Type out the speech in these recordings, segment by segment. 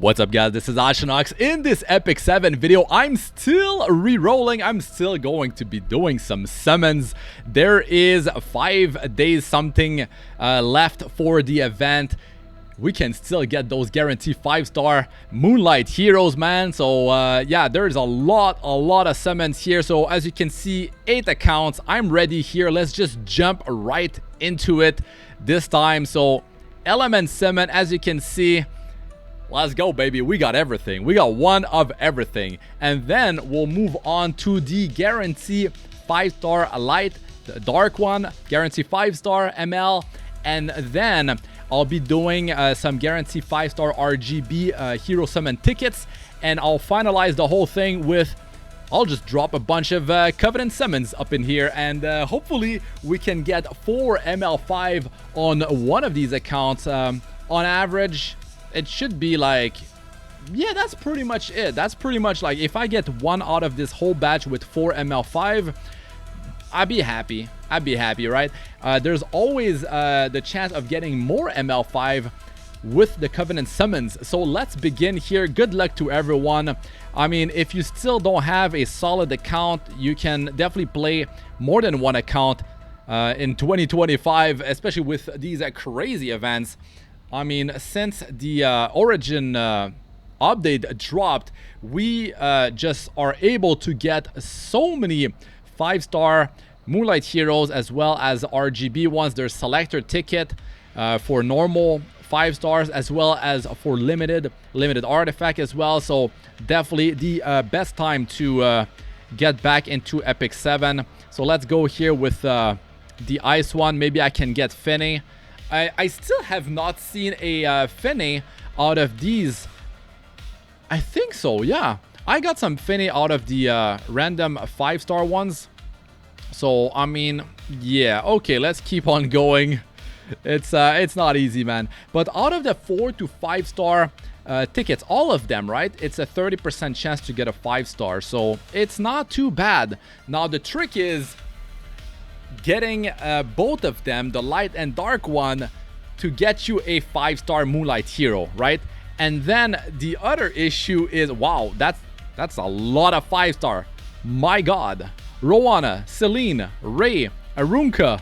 What's up guys, this is Astranox. In this Epic 7 video, I'm still re-rolling. I'm still going to be doing some summons. There is 5 days something left for the event. We can still get those guaranteed 5-star Moonlight heroes, man. So yeah, there's a lot of summons here. So as you can see, 8 accounts. I'm ready here. Let's just jump right into it this time. So element summon, as you can see, let's go, baby. We got everything. We got one of everything. And then we'll move on to the guarantee 5-star light, the dark one, guarantee 5-star ML. And then I'll be doing some guarantee 5-star RGB hero summon tickets. And I'll finalize the whole thing with, I'll just drop a bunch of covenant summons up in here. And hopefully we can get 4 ML5 on one of these accounts. On average, it should be like, yeah, that's pretty much it. That's pretty much like, if I get 1 out of this whole batch with 4 ML5, I'd be happy. I'd be happy, right? There's always the chance of getting more ML5 with the covenant summons. So let's begin here. Good luck to everyone. I mean, if you still don't have a solid account, you can definitely play more than one account in 2025, especially with these crazy events. I mean, since the Origin update dropped, we just are able to get so many 5-star Moonlight heroes as well as RGB ones. There's selector ticket for normal 5 stars as well as for limited artifact as well. So definitely the best time to get back into Epic 7. So let's go here with the ice one. Maybe I can get Finny. I still have not seen a Finny out of these. I think so, yeah. I got some Finny out of the random 5-star ones. So, I mean, yeah. Okay, let's keep on going. It's not easy, man. But out of the 4 to 5-star tickets, all of them, right? It's a 30% chance to get a 5-star. So, it's not too bad. Now, the trick is getting both of them, the light and dark one, to get you a 5-star Moonlight hero, right? And then the other issue is, wow, that's a lot of 5-star. My god. Rowana, Celine, Ray, Arunka.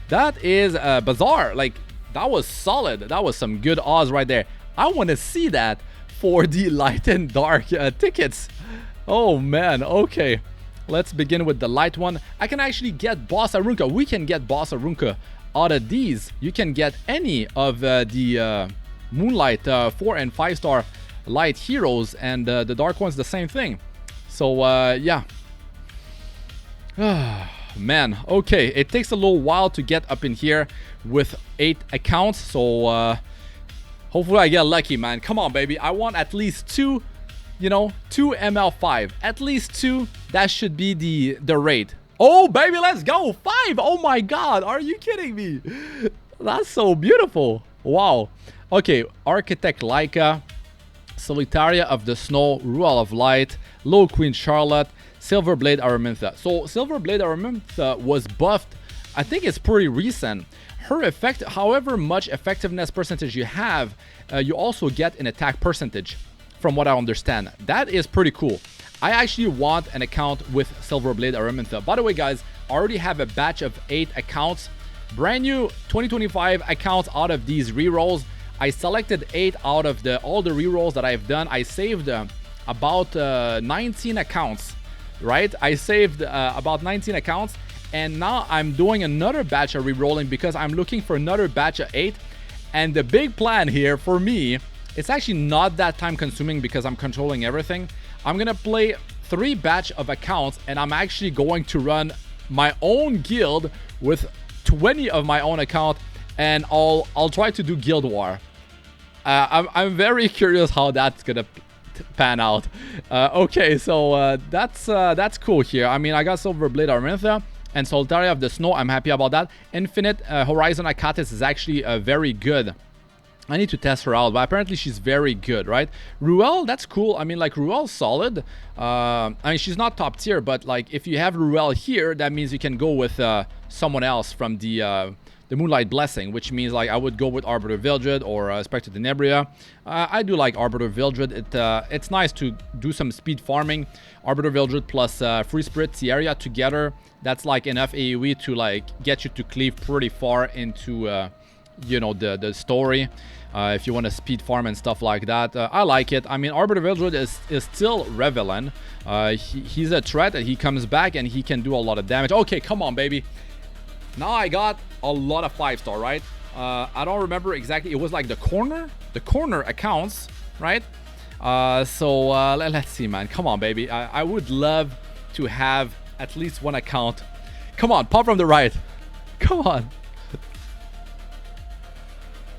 That is bizarre. Like, that was solid. That was some good odds right there. I want to see that for the light and dark tickets. Oh man, okay. Let's begin with the light one. I can actually get Boss Arunka. We can get Boss Arunka out of these. You can get any of the Moonlight 4 and 5-star light heroes, and the dark one's the same thing. So yeah. Man, okay. It takes a little while to get up in here with 8 accounts. So hopefully I get lucky, man. Come on, baby. I want at least 2. You know, 2 ML5, at least 2. That should be the rate. Oh baby, let's go 5. Oh my god, are you kidding me? That's so beautiful. Wow. Okay, Architect Laika, Solitaria of the Snow, Rule of Light, Low Queen Charlotte, Silverblade Araminta. So Silverblade Araminta was buffed. I think it's pretty recent. Her effect, however much effectiveness percentage you have, you also get an attack percentage, from what I understand. That is pretty cool. I actually want an account with Silverblade Araminta. By the way, guys, I already have a batch of 8 accounts. Brand new 2025 accounts out of these rerolls. I selected 8 out of all the rerolls that I've done. I saved about 19 accounts, right? I saved about 19 accounts. And now I'm doing another batch of rerolling because I'm looking for another batch of 8. And the big plan here for me, it's actually not that time consuming because I'm controlling everything. I'm gonna play 3 batch of accounts, and I'm actually going to run my own guild with 20 of my own account, and I'll try to do guild war. I'm very curious how that's gonna pan out. Okay, so that's cool here. I mean, I got Silverblade Araminta and Solitaria of the Snow. I'm happy about that. Infinite Horizon Akatis is actually very good. I need to test her out, but apparently she's very good, right? Ruel, that's cool. I mean, like, Ruel's solid. I mean, she's not top tier, but like, if you have Ruel here, that means you can go with someone else from the the Moonlight Blessing, which means like I would go with Arbiter Vildred or Spectre Tenebria. I do like Arbiter Vildred. It's nice to do some speed farming. Arbiter Vildred plus Free Spirit Tierra together, that's like enough AoE to like get you to cleave pretty far into you know, the story. If you want to speed farm and stuff like that, I like it. I mean, Arbiter Vildred is still relevant. He's a threat, and he comes back and he can do a lot of damage. Okay, come on, baby. Now I got a lot of 5-star, right? I don't remember exactly. It was like the corner accounts, right? So let's see, man. Come on, baby. I would love to have at least one account. Come on, pop from the right. Come on.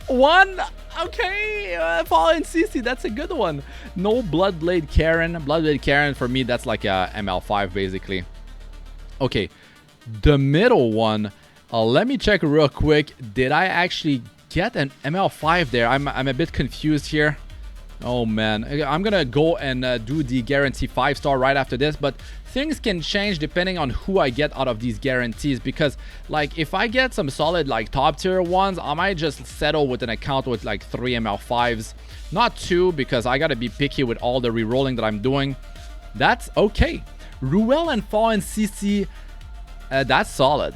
One. Okay, Fallen CC, that's a good one. No Bloodblade Karen. Bloodblade Karen for me, that's like a ML5 basically. Okay, the middle one. Let me check real quick. Did I actually get an ML5 there? I'm a bit confused here. Oh man, I'm gonna go and do the guarantee 5-star right after this, but things can change depending on who I get out of these guarantees, because like if I get some solid like top tier ones, I might just settle with an account with like 3 ML5s, not 2, because I gotta be picky with all the rerolling that I'm doing. That's okay. Ruel and Fallen CC, that's solid.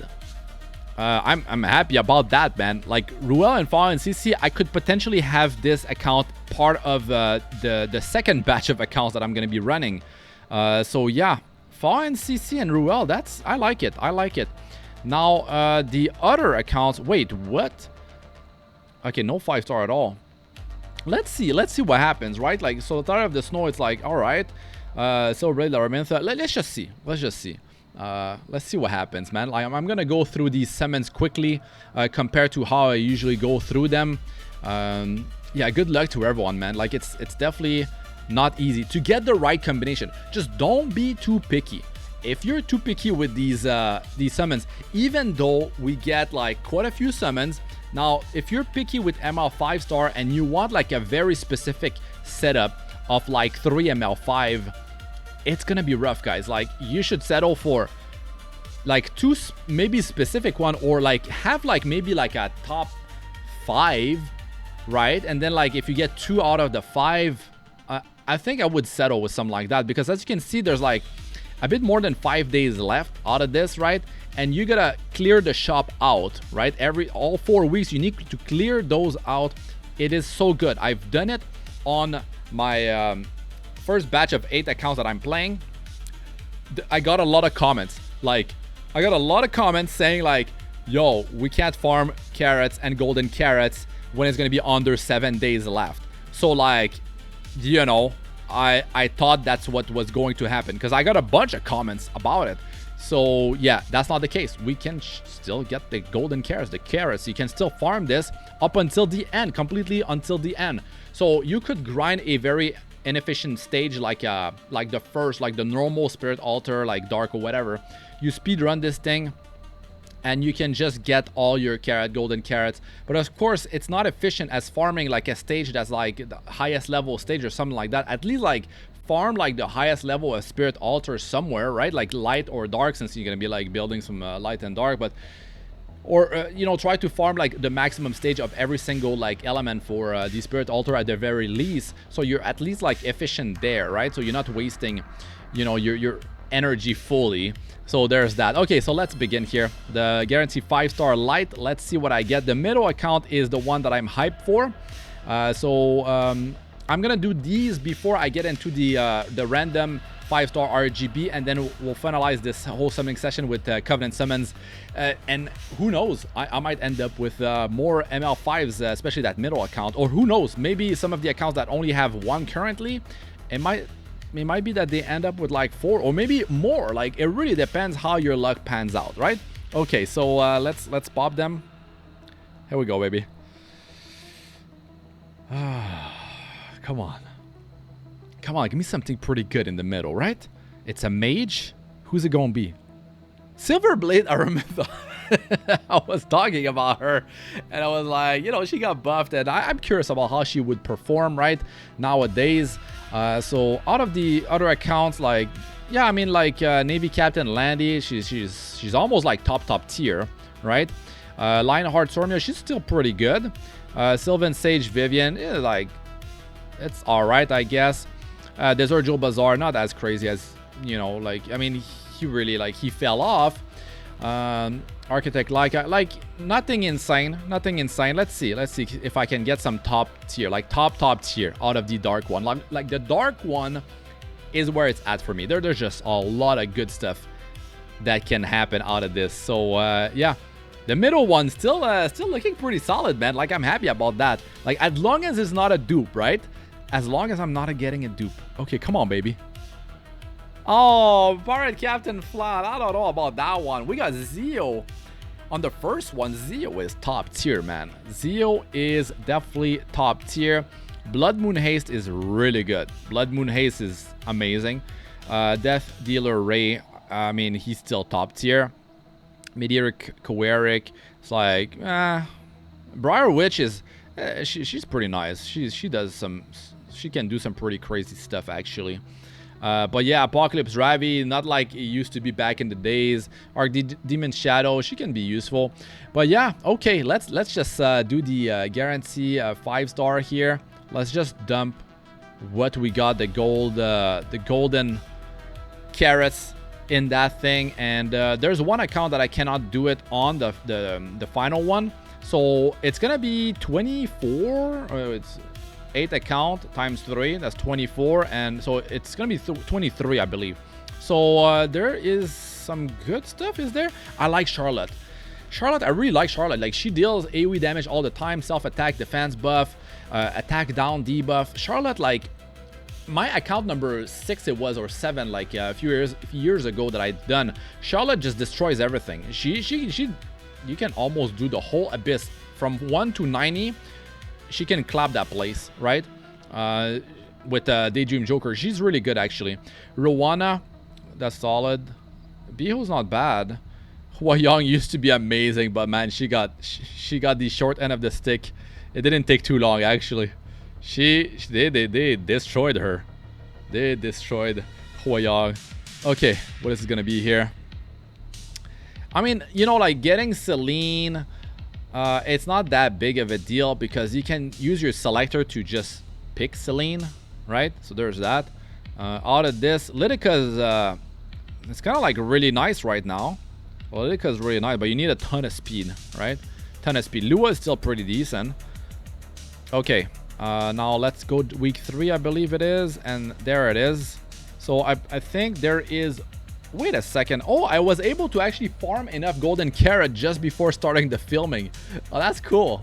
I'm happy about that, man. Like Ruel and Fallen CC, I could potentially have this account part of the second batch of accounts that I'm gonna be running. So yeah, Fallen CC and Ruel, that's, I like it. I like it. Now the other accounts, wait, what? Okay, no 5-star at all. Let's see what happens, right? Like, so the Tire of the Snow, it's like, all right. So regular Ramintha, let's just see. Let's see what happens, man. Like, I'm gonna go through these summons quickly compared to how I usually go through them. Yeah, good luck to everyone, man. Like, it's definitely not easy to get the right combination. Just don't be too picky. If you're too picky with these summons, even though we get like quite a few summons, now if you're picky with ML 5-star and you want like a very specific setup of like 3 ML5, it's gonna be rough, guys. Like, you should settle for like 2 maybe specific one, or like have like maybe like a top 5, right? And then like if you get 2 out of the 5, I think I would settle with something like that, because as you can see, there's like a bit more than 5 days left out of this, right? And you gotta clear the shop out, right? All 4 weeks you need to clear those out. It is so good. I've done it on my first batch of 8 accounts that I'm playing. I got a lot of comments. Like, I got a lot of comments saying like, yo, we can't farm carrots and golden carrots when it's gonna be under 7 days left. So like, you know, I thought that's what was going to happen, because I got a bunch of comments about it. So yeah, that's not the case. We can still get the golden carrots, the carrots. You can still farm this up until the end, completely until the end. So you could grind a very inefficient stage like the first, like the normal Spirit Altar, like Dark or whatever. You speed run this thing and you can just get all your golden carrots. But of course, it's not efficient as farming like a stage that's like the highest level stage or something like that. At least like farm like the highest level of Spirit Altar somewhere, right? Like Light or Dark, since you're gonna be like building some Light and Dark, but or you know, try to farm like the maximum stage of every single like element for the Spirit Altar at the very least, so you're at least like efficient there, right? So you're not wasting, you know, your energy fully. So there's that. Okay, so let's begin here. The guarantee 5-star Light, let's see what I get. The middle account is the one that I'm hyped for. I'm gonna do these before I get into the random 5-star RGB, and then we'll finalize this whole summoning session with Covenant summons. And who knows, I might end up with more ML5s, especially that middle account. Or who knows, maybe some of the accounts that only have 1 currently, it might be that they end up with like 4 or maybe more. Like, it really depends how your luck pans out, right? Okay, so let's pop them. Here we go, baby. Come on. Come on, give me something pretty good in the middle, right? It's a mage. Who's it gonna be? Silverblade, I remember. I was talking about her, and I was like, you know, she got buffed, and I'm curious about how she would perform right nowadays. So out of the other accounts, like, yeah, I mean, like Navy Captain Landy, she's almost like top tier, right? Lionheart Sormia, she's still pretty good. Sylvan Sage Vivian, like, it's alright, I guess. Desert Joe Bazaar, not as crazy as, you know, like, I mean, he really, like, he fell off. Architect like nothing insane. Let's see if I can get some top tier, like top tier out of the dark one. Like the dark one is where it's at for me. There's just a lot of good stuff that can happen out of this. So yeah, the middle one still looking pretty solid, man. Like, I'm happy about that. Like, as long as it's not a dupe, right? As long as I'm not getting a dupe. Okay, come on, baby. Oh, Pirate Captain Flat. I don't know about that one. We got Zeo. On the first one, Zeo is top tier, man. Zeo is definitely top tier. Blood Moon Haste is really good. Blood Moon Haste is amazing. Death Dealer Ray, I mean, he's still top tier. Meteoric Koeric, it's like, Briar Witch is, she's pretty nice. She can do some pretty crazy stuff, actually. But yeah, Apocalypse Ravi, not like it used to be back in the days. Demon Shadow, she can be useful. But yeah, okay, let's just do the guarantee 5-star here. Let's just dump what we got, the golden carrots in that thing. And there's one account that I cannot do it on, the final one. So it's gonna be 24. It's 8 account times 3, that's 24, and so it's gonna be 23, I believe. So there is some good stuff, is there? I like Charlotte. I really like Charlotte. Like, she deals AoE damage all the time, self-attack, defense buff, attack down debuff. Charlotte, like, my account number 6 it was, or 7, like a few years ago that I'd done. Charlotte just destroys everything. You can almost do the whole abyss from 1 to 90. She can clap that place, right? With Daydream Joker. She's really good, actually. Rowana, that's solid. Biho's not bad. Hua Young used to be amazing, but man, she got the short end of the stick. It didn't take too long, actually. They destroyed her. They destroyed Hua Young. Okay, what is it gonna be here? I mean, you know, like, getting Celine, it's not that big of a deal because you can use your selector to just pick Celine, right? So there's that. Out of this, Lydica's, it's kind of like really nice right now. Well, Lydica's really nice, but you need a ton of speed, right? Ton of speed. Lua is still pretty decent. Okay, now let's go to week 3, I believe it is, and there it is. So I think there is. Wait a second. Oh, I was able to actually farm enough golden carrot just before starting the filming. Oh, that's cool.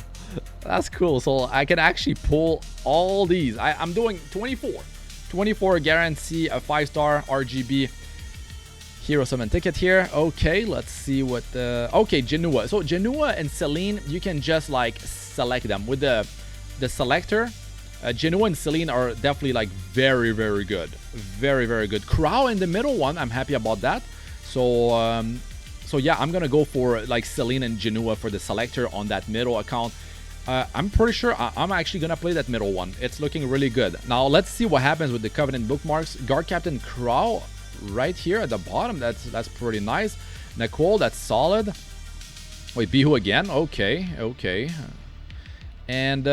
That's cool. So I can actually pull all these. I'm doing 24 guarantee, a 5-star RGB hero summon ticket here. Okay, let's see what the... Okay, Genua. So Genua and Celine, you can just like select them with the selector. Genua and Celine are definitely like very good, very good. Crow in the middle one, I'm happy about that. So so yeah, I'm gonna go for like Celine and Genua for the selector on that middle account. I'm pretty sure I'm actually gonna play that middle one. It's looking really good. Now let's see what happens with the Covenant bookmarks. Guard Captain Crow right here at the bottom, that's pretty nice. Nicole, that's solid. Wait, Bihu again. Okay. And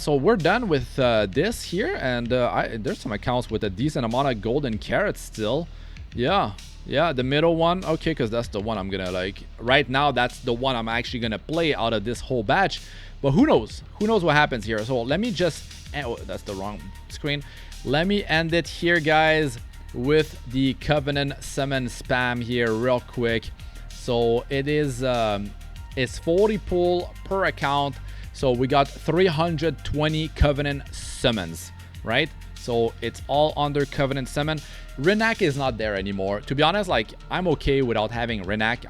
so we're done with this here, and there's some accounts with a decent amount of golden carrots still. Yeah, the middle one. Okay, because that's the one I'm gonna like right now. That's the one I'm actually gonna play out of this whole batch. But who knows what happens here. So let me just, oh, that's the wrong screen. Let me end it here, guys, with the Covenant summon spam here real quick. So it is it's 40 pull per account. So we got 320 Covenant summons, right? So it's all under Covenant summon. Renak is not there anymore. To be honest, like, I'm okay without having Renak.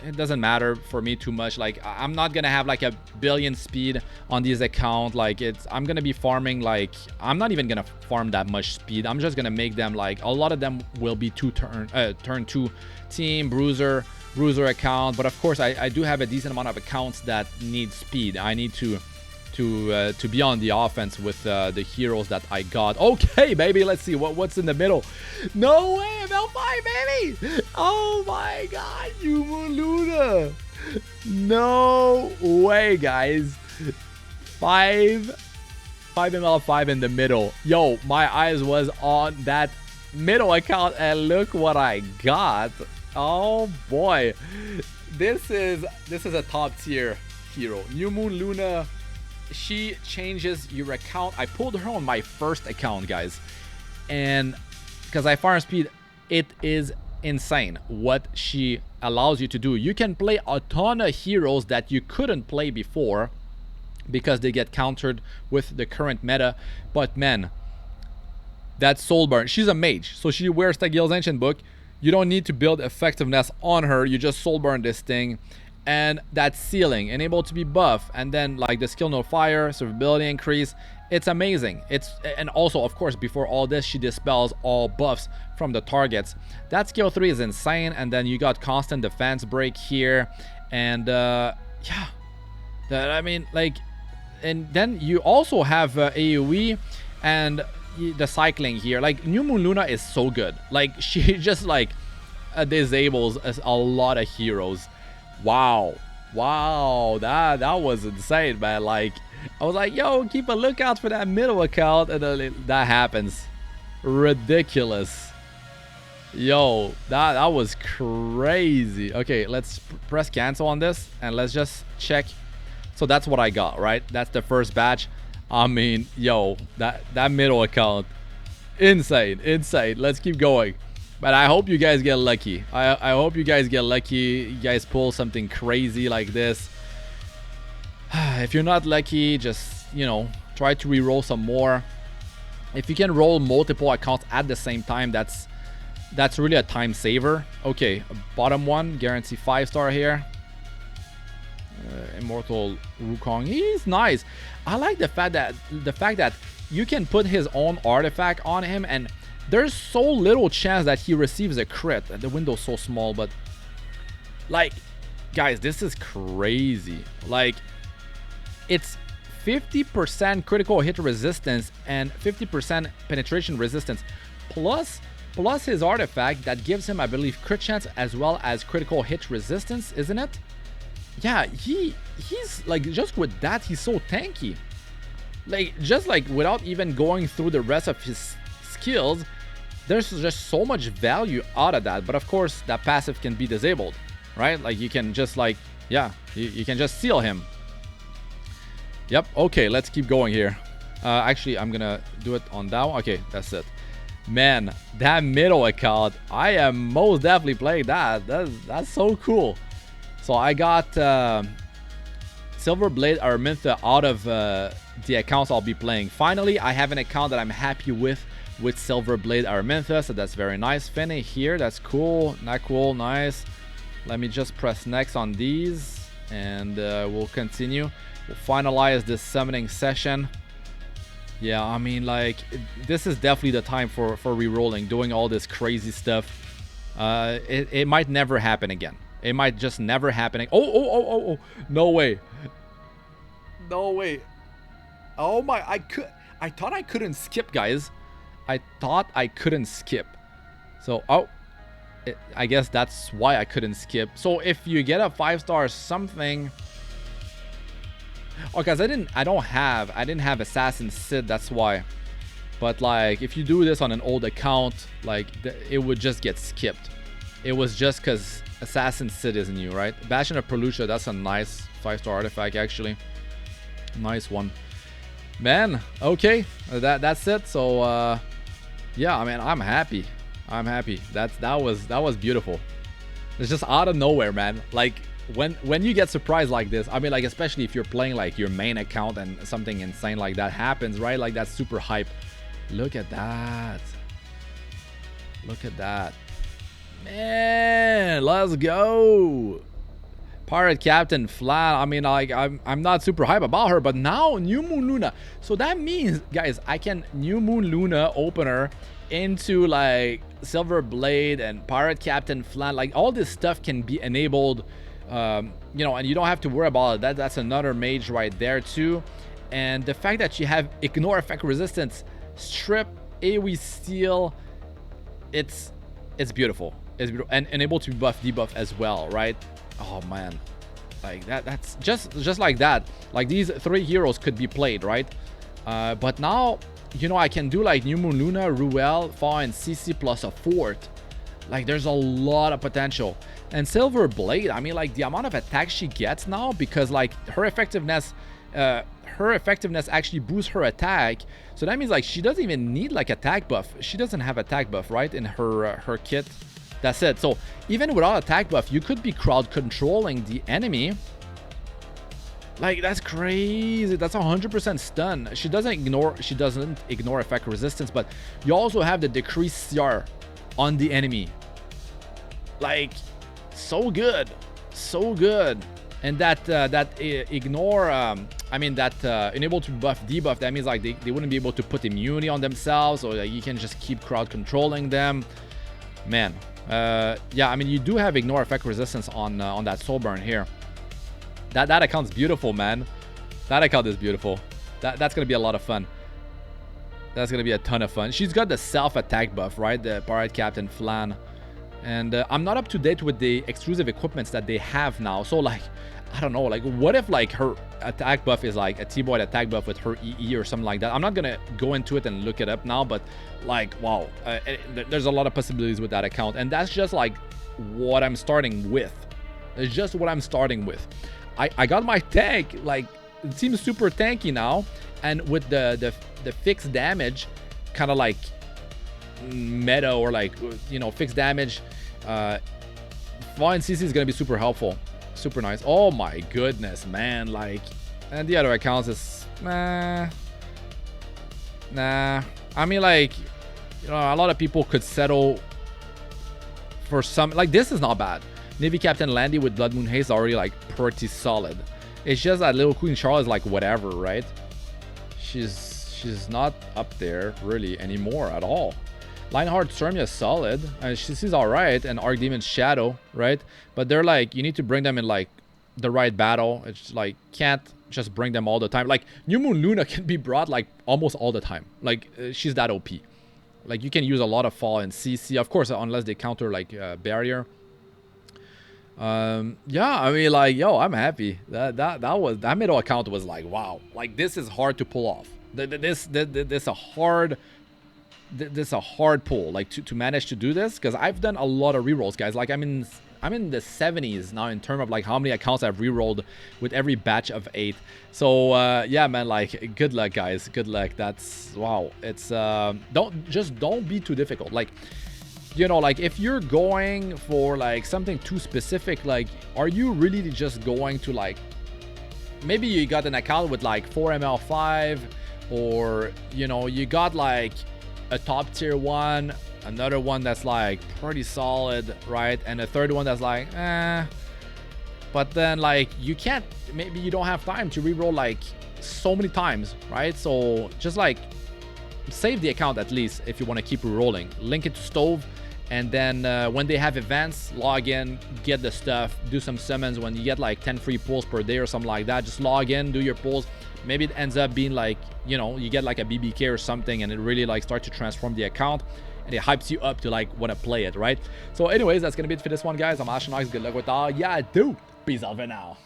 It doesn't matter for me too much. Like, I'm not gonna have like a billion speed on this account. Like, I'm gonna be farming, like, I'm not even gonna farm that much speed. I'm just gonna make them, like, a lot of them will be turn 2 team bruiser account. But of course, I do have a decent amount of accounts that need speed. I need to be on the offense with the heroes that I got. Okay, baby, let's see what's in the middle. No way, ML5, baby! Oh my god, you Luna! No way, guys. 5 in the middle. Yo, my eyes was on that middle account and look what I got. Oh boy. This is a top tier hero. New Moon Luna, she changes your account. I pulled her on my first account, guys. And because I farm speed, it is insane what she allows you to do. You can play a ton of heroes that you couldn't play before because they get countered with the current meta. But man, that Soulburn, she's a mage, so she wears Tagil's Ancient Book. You don't need to build effectiveness on her, you just Soulburn this thing. And that ceiling, enable to be buff, and then like the skill no fire, survivability increase, it's amazing. And also, of course, before all this, she dispels all buffs from the targets. That skill 3 is insane. And then you got constant defense break here, and yeah, I mean, like, and then you also have AoE and the cycling here. Like, New Moon Luna is so good. Like, she just like disables a lot of heroes. Wow, that was insane, man. Like, I was like, yo, keep a lookout for that middle account, and then that happens. Ridiculous. Yo, that was crazy. Okay, let's press cancel on this and let's just check. So that's what I got, right? That's the first batch. I mean, yo, that middle account, insane. Let's keep going. But I hope you guys get lucky. I hope you guys get lucky. You guys pull something crazy like this. If you're not lucky, just, you know, try to reroll some more. If you can roll multiple accounts at the same time, that's really a time saver. Okay, bottom one, guarantee 5-star here. Immortal Wukong, he's nice. I like the fact that you can put his own artifact on him, and there's so little chance that he receives a crit. The window's so small, but like, guys, this is crazy. Like, it's 50% critical hit resistance and 50% penetration resistance, plus his artifact that gives him, I believe, crit chance as well as critical hit resistance, isn't it? Yeah, he's like, just with that, he's so tanky. Like, just like without even going through the rest of his skills, there's just so much value out of that. But of course, that passive can be disabled, right? Like, you can just like, yeah, you can just seal him. Yep. Okay, let's keep going here. Actually, I'm gonna do it on down. Okay, that's it. Man, that middle account, I am most definitely playing that. That's so cool. So I got Silverblade Araminta out of the accounts I'll be playing. Finally, I have an account that I'm happy with Silverblade Araminta, so that's very nice. Finny here, that's cool. Not cool, nice. Let me just press next on these, and we'll continue. We'll finalize this summoning session. Yeah, I mean, like, this is definitely the time for rerolling, doing all this crazy stuff. It might never happen again. It might just never happen. Oh, no way. No way. Oh my, I thought I couldn't skip, guys. I thought I couldn't skip. So, I guess that's why I couldn't skip. So if you get a 5-star something. Oh, guys, I didn't have Assassin Sid, that's why. But like, if you do this on an old account, like, it would just get skipped. It was just because Assassin Sid is new, right? Bastion of Pelucia, that's a nice 5-star artifact, actually. Nice one. Man, okay, that's it. So yeah, I mean, I'm happy. That was beautiful. It's just out of nowhere, man. Like, when you get surprised like this, I mean, like, especially if you're playing like your main account and something insane like that happens, right? Like, that's super hype. Look at that. Look at that. Man, let's go. Pirate Captain Flan. I mean, like, I'm not super hype about her, but now New Moon Luna. So that means, guys, I can New Moon Luna opener into like Silver Blade and Pirate Captain Flan. Like, all this stuff can be enabled, you know, and you don't have to worry about it. That's another mage right there too. And the fact that you have ignore effect resistance, strip, AoE steal, it's beautiful. It's beautiful, and able to buff debuff as well, right? Oh man, Like that's just like that. Like these 3 heroes could be played, right? But now, you know, I can do like New Moon Luna, Ruel, Fa, and CC plus a 4th. Like there's a lot of potential. And Silver Blade, I mean, like the amount of attack she gets now, because like her effectiveness actually boosts her attack. So that means like she doesn't even need like attack buff. She doesn't have attack buff, right, in her kit. That's it. So even without attack buff, you could be crowd controlling the enemy. Like that's crazy. That's 100% stun. She doesn't ignore effect resistance, but you also have the decreased CR on the enemy. Like so good, so good. And that enable to buff debuff, that means like they wouldn't be able to put immunity on themselves, or like, you can just keep crowd controlling them. Man, yeah, I mean, you do have ignore effect resistance on that soul burn here. That account's beautiful, man. That account is beautiful. That's gonna be a lot of fun. That's gonna be a ton of fun. She's got the self attack buff, right? The Pirate Captain Flan. And I'm not up to date with the exclusive equipments that they have now. So like, I don't know, like what if like her attack buff is like a T-Boy attack buff with her EE or something like that. I'm not gonna go into it and look it up now, but like, wow, there's a lot of possibilities with that account. And that's just like what I'm starting with. It's just what I'm starting with. I got my tank, like it seems super tanky now, and with the fixed damage, kind of like meta, or like, you know, fixed damage, Fine CC is gonna be super helpful, super nice. Oh my goodness, man. Like, and the other accounts is nah. I mean, like, you know, a lot of people could settle for some, like this is not bad. Navy Captain Landy with Blood Moon Haze already like pretty solid. It's just that little Queen Charlotte is like whatever, right? She's not up there really anymore at all. Lionheart Stormia is solid. She's alright, and Archdemon Shadow, right? But they're like, you need to bring them in like the right battle. It's like, can't just bring them all the time. Like New Moon Luna can be brought like almost all the time. Like she's that OP. Like you can use a lot of fall and CC, of course, unless they counter like barrier. Yeah, I mean, like, yo, I'm happy. That middle account was like, wow, like this is hard to pull off. This a hard pull, like to manage to do this, because I've done a lot of rerolls, guys. Like I'm in the 70s now in terms of like how many accounts I've rerolled with every batch of 8. So yeah, man, like good luck, guys. Good luck. That's wow. It's don't be too difficult. Like, you know, like if you're going for like something too specific, like are you really just going to like, maybe you got an account with like 4 ML5, or you know, you got like a top tier one, another one that's like pretty solid, right, and a third one that's like but then like you can't, maybe you don't have time to reroll like so many times, right? So just like save the account at least if you want to keep rerolling. Link it to Stove, and then when they have events, log in, get the stuff, do some summons. When you get like 10 free pulls per day or something like that, just log in, do your pulls. Maybe it ends up being like, you know, you get like a BBK or something, and it really like starts to transform the account, and it hypes you up to like want to play it, right? So anyways, that's gonna be it for this one, guys. I'm Astranox. Good luck with all. Yeah, dude. Peace out for now.